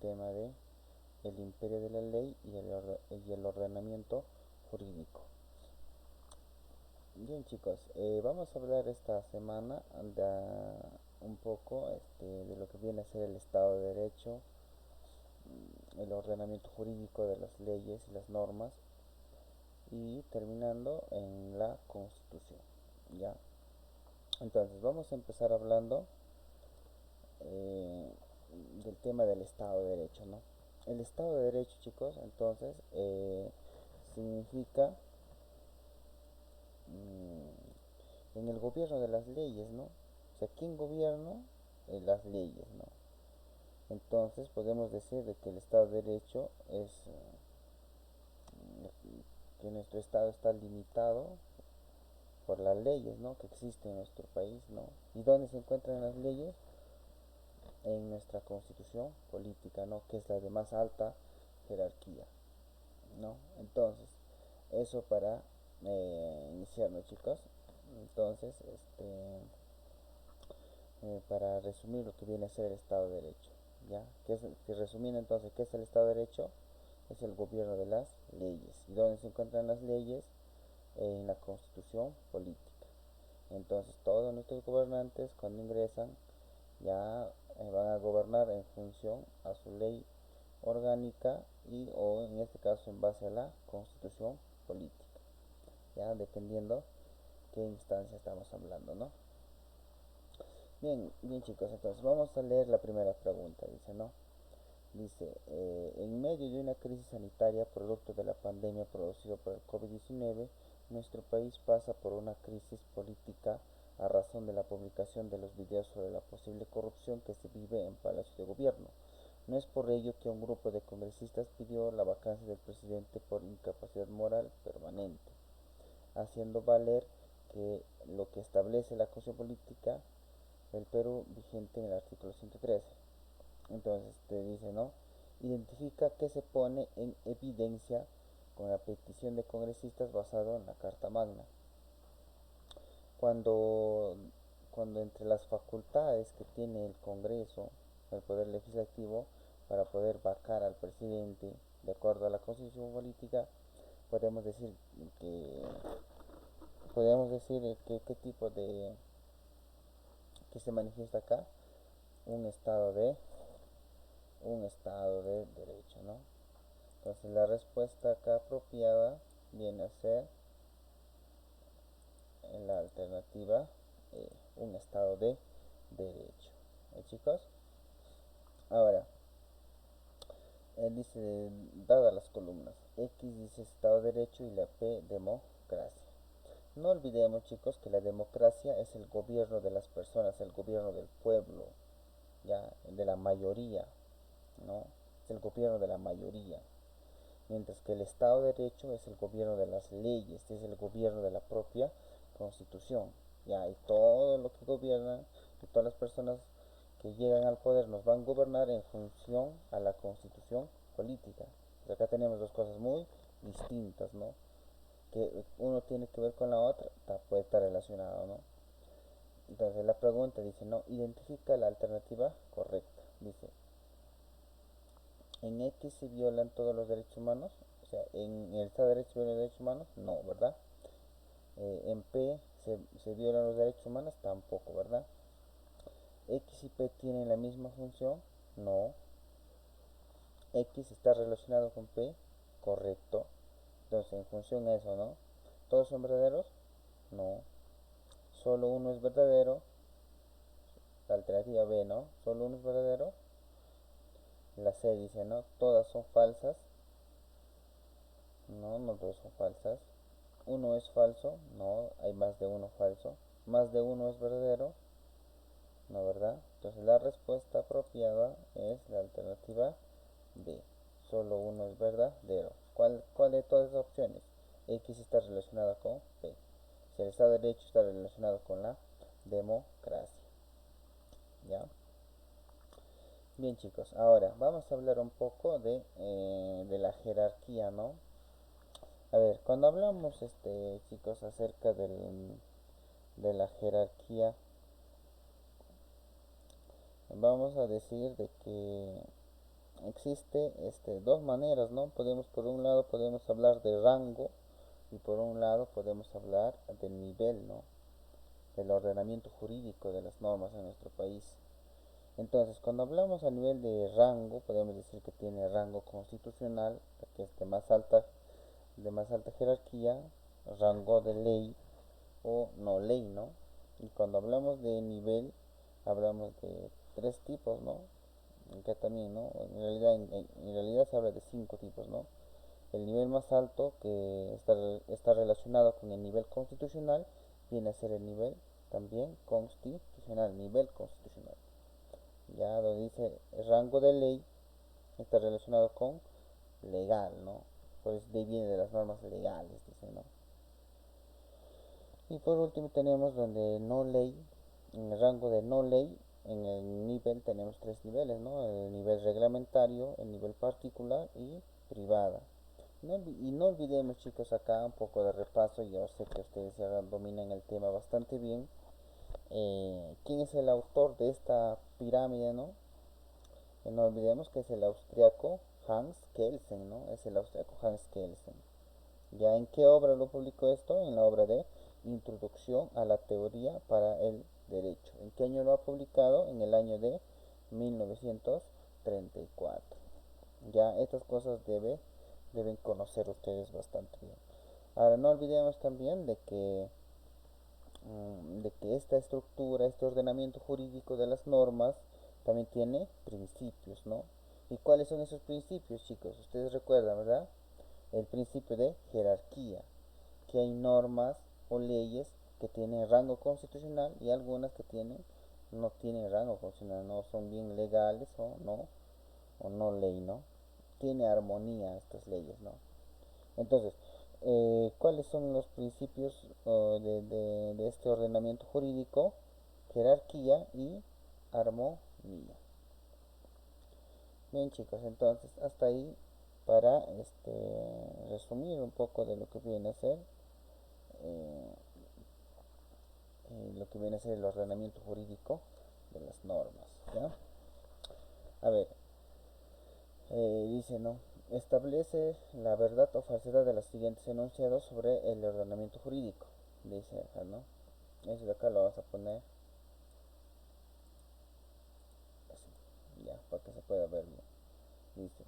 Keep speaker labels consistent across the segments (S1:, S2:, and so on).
S1: tema de el imperio de la ley y el ordenamiento jurídico. Bien chicos, vamos a hablar esta semana un poco de lo que viene a ser el Estado de Derecho, el ordenamiento jurídico de las leyes y las normas y terminando en la Constitución. ¿Ya? Entonces vamos a empezar hablando eh, del tema del Estado de Derecho, ¿no? El Estado de Derecho, chicos, entonces significa en el gobierno de las leyes, ¿no? O sea, ¿quién gobierna las leyes, ¿no? Entonces podemos decir de que el Estado de Derecho es que nuestro Estado está limitado por las leyes, ¿no? Que existen en nuestro país, ¿no? ¿Y dónde se encuentran las leyes? En nuestra Constitución política, ¿no? Que es la de más alta jerarquía, ¿no? Entonces, eso para iniciarnos, chicos. Entonces, para resumir lo que viene a ser el Estado de Derecho, ¿ya? Que resumiendo entonces, ¿qué es el Estado de Derecho? Es el gobierno de las leyes. ¿Y dónde se encuentran las leyes? En la Constitución política. Entonces, todos nuestros gobernantes, cuando ingresan, ya van a gobernar en función a su ley orgánica y o en este caso en base a la Constitución política, ya dependiendo qué instancia estamos hablando, ¿no? Bien, bien chicos, entonces vamos a leer la primera pregunta, dice, ¿no? Dice, en medio de una crisis sanitaria producto de la pandemia producida por el COVID-19, nuestro país pasa por una crisis política a razón de la publicación de los videos sobre la posible corrupción que se vive en Palacio de Gobierno. No es por ello que un grupo de congresistas pidió la vacancia del presidente por incapacidad moral permanente, haciendo valer que lo que establece la Constitución política del Perú vigente en el artículo 113. Entonces te dice, ¿no? Identifica que se pone en evidencia con la petición de congresistas basado en la Carta Magna. Cuando, cuando entre las facultades que tiene el Congreso, el Poder Legislativo, para poder vacar al presidente de acuerdo a la Constitución política, podemos decir que qué tipo de que se manifiesta acá un estado de derecho, ¿no? Entonces la respuesta acá apropiada viene a ser en la alternativa un estado de derecho. Chicos? Ahora, dice, dadas las columnas, X dice Estado de Derecho y la P democracia. No olvidemos, chicos, que la democracia es el gobierno de las personas, el gobierno del pueblo, ya, de la mayoría, ¿no? Es el gobierno de la mayoría. Mientras que el Estado de Derecho es el gobierno de las leyes, es el gobierno de la propia Constitución, ya, y todo lo que gobiernan y todas las personas que llegan al poder nos van a gobernar en función a la Constitución política. Pues acá tenemos dos cosas muy distintas, ¿no? Que uno tiene que ver con la otra, puede estar relacionado, ¿no? Entonces la pregunta dice, no, identifica la alternativa correcta. Dice, en X se violan todos los derechos humanos, o sea, en el Estado de Derecho se violan los derechos humanos, no, ¿verdad? En P se violan los derechos humanos, tampoco, ¿verdad? X y P tienen la misma función, no. X está relacionado con P, correcto. Entonces, en función a eso, ¿no? ¿Todos son verdaderos? No. Solo uno es verdadero. La alternativa B, ¿no? Solo uno es verdadero. La C dice, ¿no? Todas son falsas. No, no todas son falsas. Uno es falso. No, hay más de uno falso. Más de uno es verdadero. No, ¿verdad? Entonces la respuesta apropiada es la alternativa B. Solo uno es verdadero. ¿Cuál de todas las opciones? X está relacionada con P. Si el Estado de Derecho está relacionado con la democracia. ¿Ya? Bien chicos, ahora vamos a hablar un poco de la jerarquía, ¿no? A ver, cuando hablamos, chicos, acerca de la jerarquía, vamos a decir de que existe dos maneras, ¿no? Por un lado podemos hablar de rango y por un lado podemos hablar del nivel, ¿no? Del ordenamiento jurídico de las normas en nuestro país. Entonces, cuando hablamos a nivel de rango, podemos decir que tiene rango constitucional, que es de más alta jerarquía, rango de ley o no ley, ¿no? Y cuando hablamos de nivel, hablamos de tres tipos, ¿no? Que también, ¿no? En realidad se habla de cinco tipos, ¿no? El nivel más alto, que está relacionado con el nivel constitucional, viene a ser el nivel también constitucional, nivel constitucional. Ya donde dice el rango de ley, está relacionado con legal, ¿no? Por eso viene de las normas legales, dice, ¿no? Y por último tenemos donde no ley, en el rango de no ley, en el nivel tenemos tres niveles, ¿no? El nivel reglamentario, el nivel particular y privada. Y no olvidemos, chicos, acá un poco de repaso. Yo sé que ustedes ya dominan el tema bastante bien. ¿Quién es el autor de esta pirámide, no? No olvidemos que es el austriaco Hans Kelsen, ¿no? Es el austriaco Hans Kelsen. ¿Ya en qué obra lo publicó esto? En la obra de Introducción a la Teoría para el Derecho. ¿En qué año lo ha publicado? En el año de 1934. Ya estas cosas deben conocer ustedes bastante bien. Ahora no olvidemos también de que esta estructura, este ordenamiento jurídico de las normas también tiene principios, ¿no? ¿Y cuáles son esos principios, chicos? Ustedes recuerdan, ¿verdad? El principio de jerarquía, que hay normas o leyes que tienen rango constitucional y algunas que no tienen rango constitucional, no son bien legales o no ley, ¿no? Tiene armonía estas leyes, ¿no? Entonces, ¿cuáles son los principios de este ordenamiento jurídico? Jerarquía y armonía. Bien, chicos, entonces hasta ahí para resumir un poco de lo que viene a ser eh, el ordenamiento jurídico de las normas, ¿ya? A ver, dice, ¿no? Establece la verdad o falsedad de los siguientes enunciados sobre el ordenamiento jurídico. Dice acá, ¿no? Eso de acá lo vamos a poner así, ya, para que se pueda ver bien. Dice,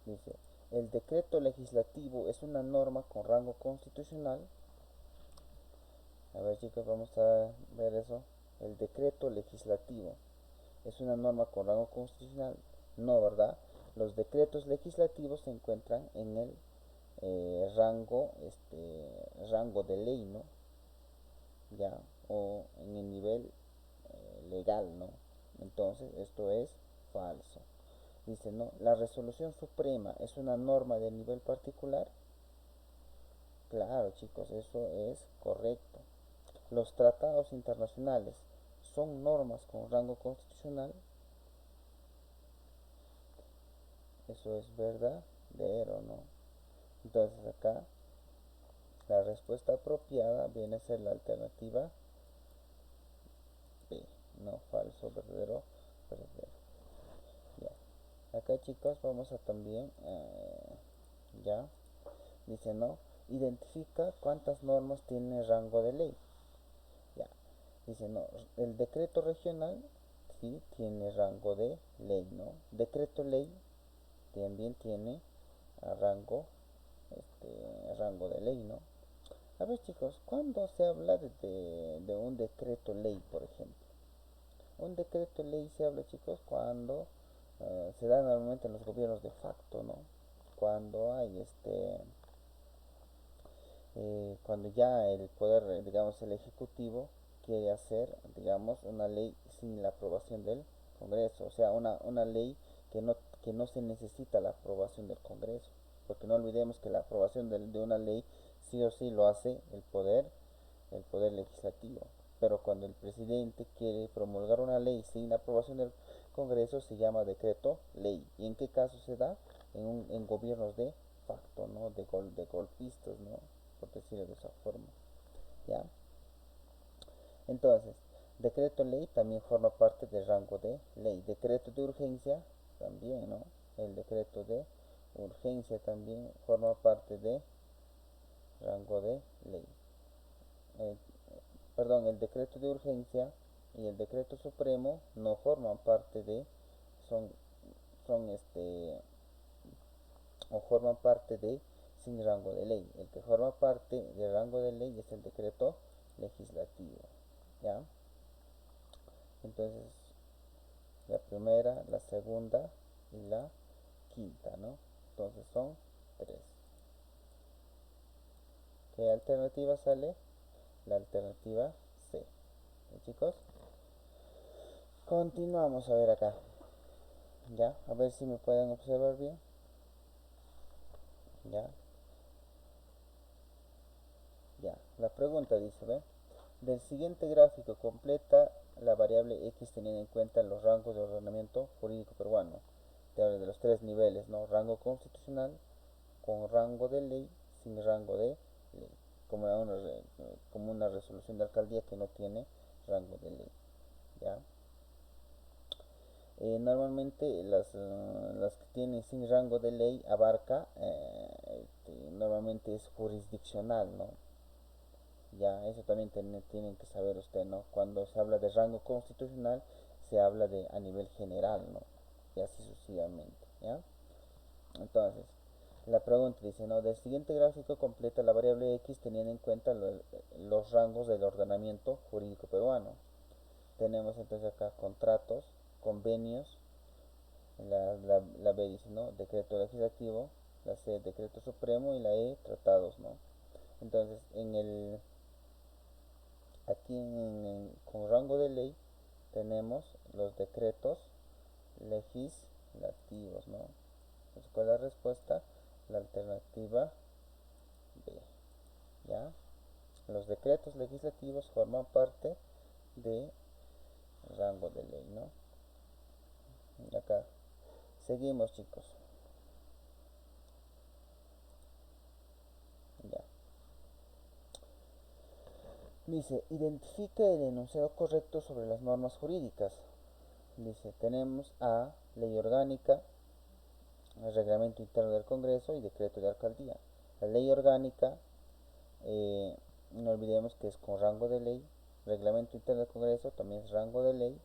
S1: dice, el decreto legislativo es una norma con rango constitucional. A ver, chicos, vamos a ver eso. El decreto legislativo es una norma con rango constitucional. No, ¿verdad? Los decretos legislativos se encuentran en el rango de ley, ¿no? Ya, o en el nivel legal, ¿no? Entonces, esto es falso. Dice, ¿no? La resolución suprema es una norma de nivel particular. Claro, chicos, eso es correcto. Los tratados internacionales son normas con rango constitucional. Eso es verdadero, ¿no? Entonces acá la respuesta apropiada viene a ser la alternativa B, no falso, verdadero, verdadero. Ya. Acá, chicos, vamos a también ya dice, no, identifica cuántas normas tiene rango de ley. Ya, dice, no, el decreto regional sí tiene rango de ley, ¿no? Decreto ley también tiene rango, rango de ley, ¿no? A ver, chicos, ¿cuándo se habla de un decreto ley, por ejemplo? Un decreto ley se habla, chicos, cuando se da normalmente en los gobiernos de facto, ¿no? Cuando hay cuando ya el poder, digamos, el ejecutivo quiere hacer, digamos, una ley sin la aprobación del Congreso, o sea, una ley que no se necesita la aprobación del Congreso, porque no olvidemos que la aprobación de una ley sí o sí lo hace el poder legislativo, pero cuando el presidente quiere promulgar una ley sin la aprobación del Congreso se llama decreto ley. ¿Y en qué caso se da? En gobiernos de facto, ¿no? De golpistas, ¿no? Por decirlo de esa forma, ¿ya? Entonces, Decreto ley también forma parte del rango de ley. Decreto de urgencia también, ¿no? El decreto de urgencia también forma parte de rango de ley. Eh, Perdón, el decreto de urgencia y el decreto supremo no forman parte de, son, son o forman parte de sin rango de ley. El que forma parte del rango de ley es el decreto legislativo, ¿ya? Entonces, la primera, la segunda y la quinta, ¿no? Entonces son tres. ¿Qué alternativa sale? La alternativa C. ¿Sí, chicos? Continuamos a ver acá. Ya, a ver si me pueden observar bien. Ya, ya. La pregunta dice, ¿ve? Del siguiente gráfico completa la variable X teniendo en cuenta los rangos de ordenamiento jurídico peruano. Te habla de los tres niveles, ¿no? Rango constitucional, con rango de ley, sin rango de ley. Como una resolución de alcaldía que no tiene rango de ley. ¿Ya? Normalmente las que tienen sin rango de ley abarca, normalmente es jurisdiccional, ¿no? Ya, eso también tienen que saber usted, ¿no? Cuando se habla de rango constitucional, se habla de a nivel general, ¿no? Y así sucesivamente, ¿ya? Entonces, la pregunta dice, ¿no? Del siguiente gráfico completa la variable X teniendo en cuenta los rangos del ordenamiento jurídico peruano. Tenemos entonces acá contratos, convenios, la B dice, ¿no? Decreto legislativo, la C, decreto supremo y la E, tratados, ¿no? Entonces, aquí con rango de ley tenemos los decretos legislativos, ¿no? Entonces, ¿cuál es la respuesta? La alternativa B, ¿ya? Los decretos legislativos forman parte de rango de ley, ¿no? Y acá seguimos, chicos. Ya. Dice, identifique el enunciado correcto sobre las normas jurídicas. Dice, tenemos a ley orgánica, el reglamento interno del Congreso y decreto de alcaldía. La ley orgánica, no olvidemos que es con rango de ley, reglamento interno del Congreso también es rango de ley,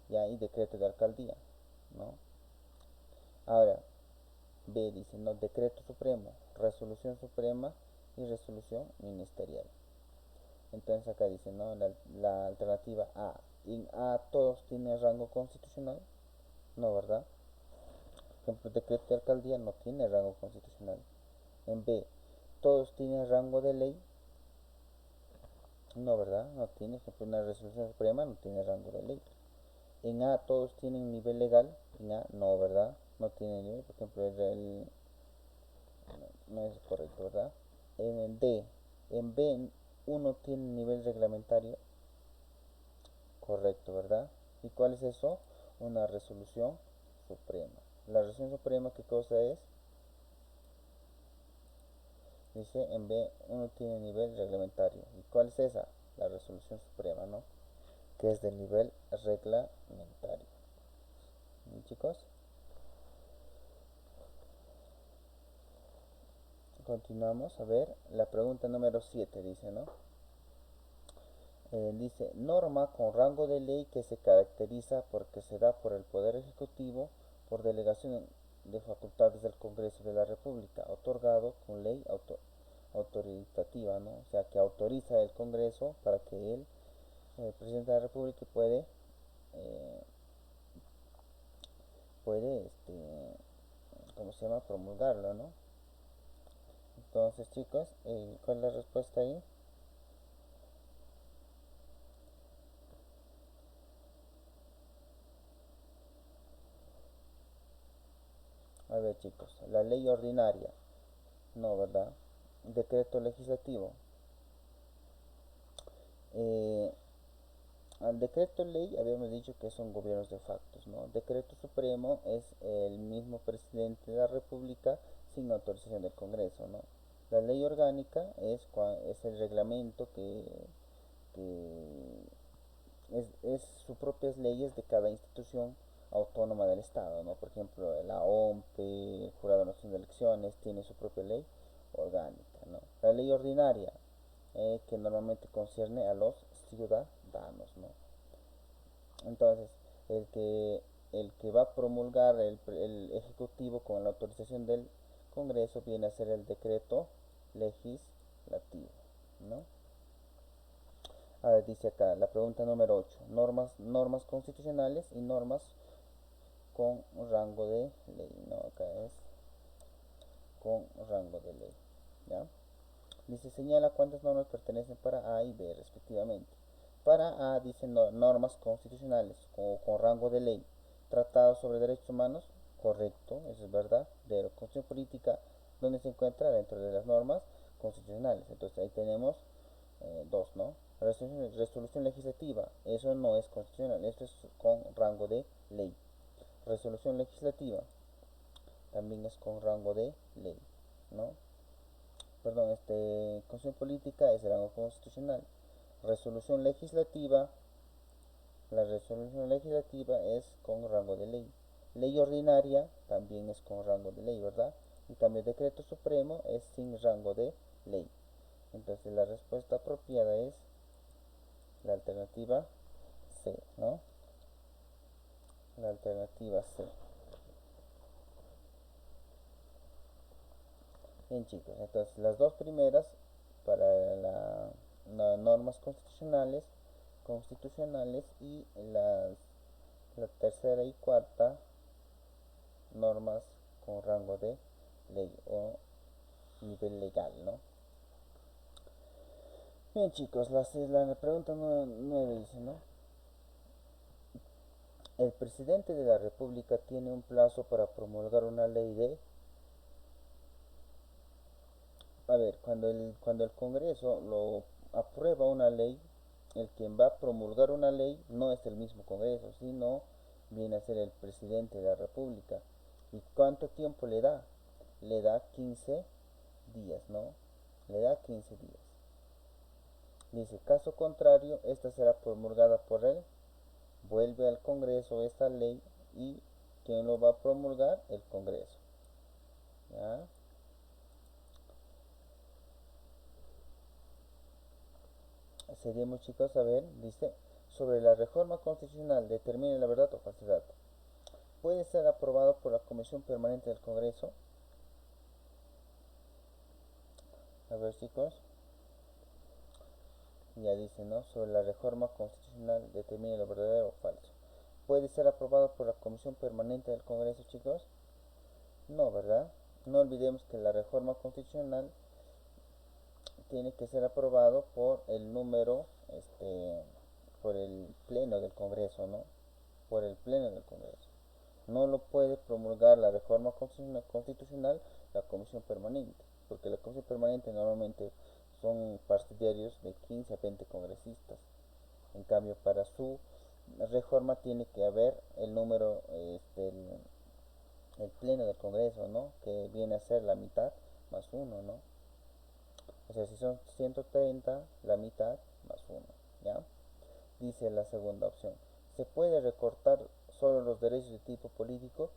S1: ya, y decreto de alcaldía, ¿no? Ahora, B dice, no, decreto supremo, resolución suprema y resolución ministerial. Entonces acá dice, ¿no? La alternativa A. En A todos tienen rango constitucional, no, ¿verdad? Por ejemplo, el decreto de alcaldía no tiene rango constitucional. En B, todos tienen rango de ley, no, ¿verdad? No tiene. Por ejemplo, una resolución suprema no tiene rango de ley. En A todos tienen nivel legal, en A no, ¿verdad? No tiene nivel, por ejemplo, no es correcto, ¿verdad? En D, en B uno tiene nivel reglamentario, correcto, ¿verdad? ¿Y cuál es eso? Una resolución suprema. La resolución suprema, ¿qué cosa es? Dice en B uno tiene nivel reglamentario. ¿Y cuál es esa? La resolución suprema, ¿no? Que es del nivel reglamentario. ¿Y, chicos? Continuamos a ver la pregunta número 7, dice, ¿no? Dice, norma con rango de ley que se caracteriza porque se da por el Poder Ejecutivo por delegación de facultades del Congreso de la República, otorgado con ley autoritativa, ¿no? O sea, que autoriza el Congreso para que el presidente de la República eh, puede, ¿cómo se llama? Promulgarlo, ¿no? Entonces, chicos, ¿cuál es la respuesta ahí? A ver, chicos, la ley ordinaria, no, ¿verdad? Decreto legislativo. Eh, Al decreto ley habíamos dicho que son gobiernos de facto, ¿no? Decreto supremo es el mismo presidente de la República sin autorización del Congreso, ¿no? La ley orgánica es el reglamento que es sus propias leyes de cada institución autónoma del Estado, ¿no? Por ejemplo, la OMPE, el Jurado Nacional de Elecciones, tiene su propia ley orgánica, ¿no? La ley ordinaria, que normalmente concierne a los ciudadanos, ¿no? Entonces, el que, el que va a promulgar el Ejecutivo con la autorización del Congreso viene a ser el decreto legislativo, ¿no? A ver, dice acá, la pregunta número 8. Normas constitucionales y normas con rango de ley. No, acá es con rango de ley. ¿Ya? Dice, señala cuántas normas pertenecen para A y B respectivamente. Para A dice normas constitucionales con rango de ley. Tratados sobre derechos humanos, correcto, eso es verdad. De la Constitución política, donde se encuentra dentro de las normas constitucionales. Entonces ahí tenemos dos, ¿no? Resolución legislativa, eso no es constitucional, esto es con rango de ley. Resolución legislativa también es con rango de ley, ¿no? Perdón, constitución política es rango constitucional. Resolución legislativa, la resolución legislativa es con rango de ley. Ley ordinaria también es con rango de ley, ¿verdad? Y también decreto supremo es sin rango de ley. Entonces la respuesta apropiada es la alternativa C, ¿no? La alternativa C. Bien chicos, entonces las dos primeras para las normas constitucionales y la tercera y cuarta normas con rango de ley o nivel legal, ¿no? Bien chicos, la pregunta 9 dice, ¿no? El presidente de la República tiene un plazo para promulgar una ley de... A ver, cuando el Congreso lo aprueba una ley, el quien va a promulgar una ley no es el mismo Congreso, sino viene a ser el presidente de la República. ¿Y cuánto tiempo le da? Le da 15 días, ¿no? Le da 15 días. Dice, caso contrario, esta será promulgada por él, vuelve al Congreso esta ley y ¿quién lo va a promulgar? El Congreso. ¿Ya? Seguimos chicos, a ver, dice, sobre la reforma constitucional determine la verdad o falsedad. Puede ser aprobado por la Comisión Permanente del Congreso. A ver chicos, ya dice, ¿no? Sobre la reforma constitucional determine lo verdadero o falso. ¿Puede ser aprobado por la Comisión Permanente del Congreso, chicos? No, ¿verdad? No olvidemos que la reforma constitucional tiene que ser aprobado por el número, por el pleno del Congreso, ¿no? Por el pleno del Congreso. No lo puede promulgar la reforma constitucional la comisión permanente, porque la comisión permanente normalmente son partidarios de 15 a 20 congresistas. En cambio, para su reforma tiene que haber el número, el pleno del Congreso, ¿no? Que viene a ser la mitad más uno, ¿no? O sea, si son 130, la mitad más uno, ¿ya? Dice la segunda opción. ¿Se puede recortar solo los derechos de tipo político?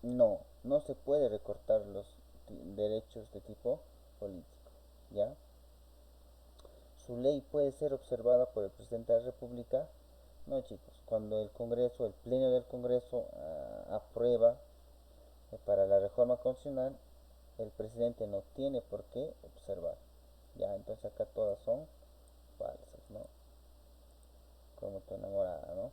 S1: No, no se puede recortar los derechos de tipo político, ¿ya? Su ley puede ser observada por el presidente de la República. No, chicos, cuando el Congreso, el Pleno del Congreso aprueba para la reforma constitucional, el presidente no tiene por qué observar. Ya, entonces acá todas son falsas, ¿no? Como tu enamorada, ¿no?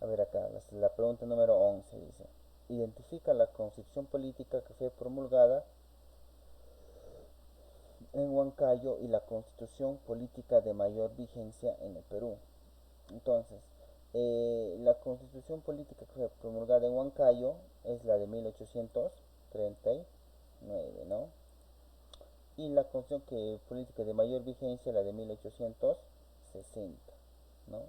S1: A ver acá, la pregunta número 11 dice, identifica la constitución política que fue promulgada en Huancayo y la constitución política de mayor vigencia en el Perú. Entonces, la constitución política que fue promulgada en Huancayo es la de 1839, ¿no? Y la constitución política de mayor vigencia, la de 1860, ¿no?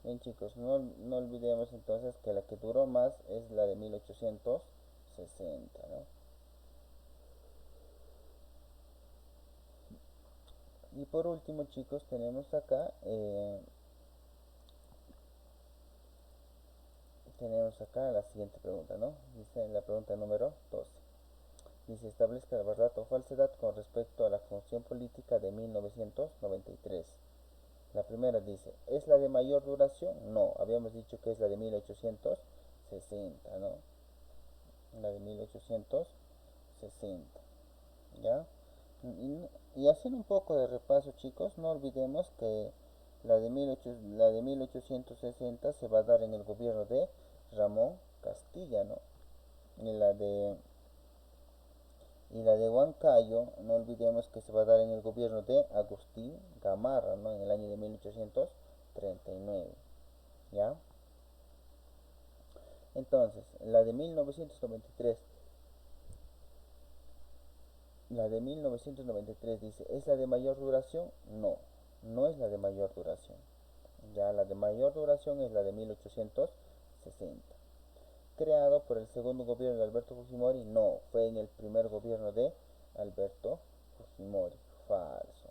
S1: Bien chicos, no olvidemos entonces que la que duró más es la de 1860, ¿no? Y por último, chicos, tenemos acá la siguiente pregunta, ¿no? Dice la pregunta número 12. Dice, establezca la verdad o falsedad con respecto a la función política de 1993. La primera dice, ¿es la de mayor duración? No, habíamos dicho que es la de 1860, ¿no? La de 1860, ¿ya? Y haciendo un poco de repaso, chicos, no olvidemos que la de 1860 se va a dar en el gobierno de Ramón Castilla, ¿no? Y la de Huancayo, no olvidemos que se va a dar en el gobierno de Agustín Gamarra, ¿no? En el año de 1839, ¿ya? Entonces, la de 1993 dice, ¿es la de mayor duración? No, no es la de mayor duración. Ya la de mayor duración es la de 1860. ¿Creado por el segundo gobierno de Alberto Fujimori? No, fue en el primer gobierno de Alberto Fujimori. Falso.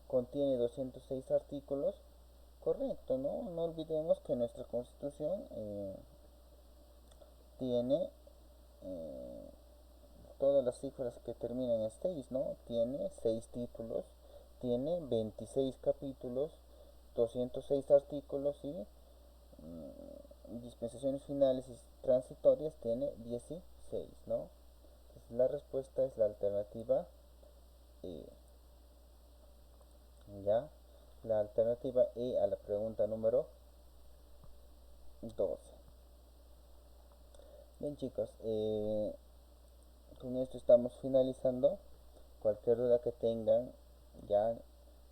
S1: Contiene 206 artículos. Correcto, ¿no? No olvidemos que nuestra constitución tiene eh, todas las cifras que terminan en 6, ¿no? Tiene 6 títulos, tiene 26 capítulos, 206 artículos y dispensaciones finales y transitorias tiene 16, ¿no? Entonces la respuesta es la alternativa E. ¿Ya? La alternativa E a la pregunta número 12. Bien, chicos, con esto estamos finalizando. Cualquier duda que tengan, ya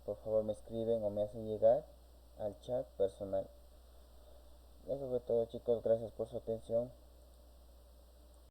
S1: por favor me escriben o me hacen llegar al chat personal. Eso fue todo, chicos, gracias por su atención.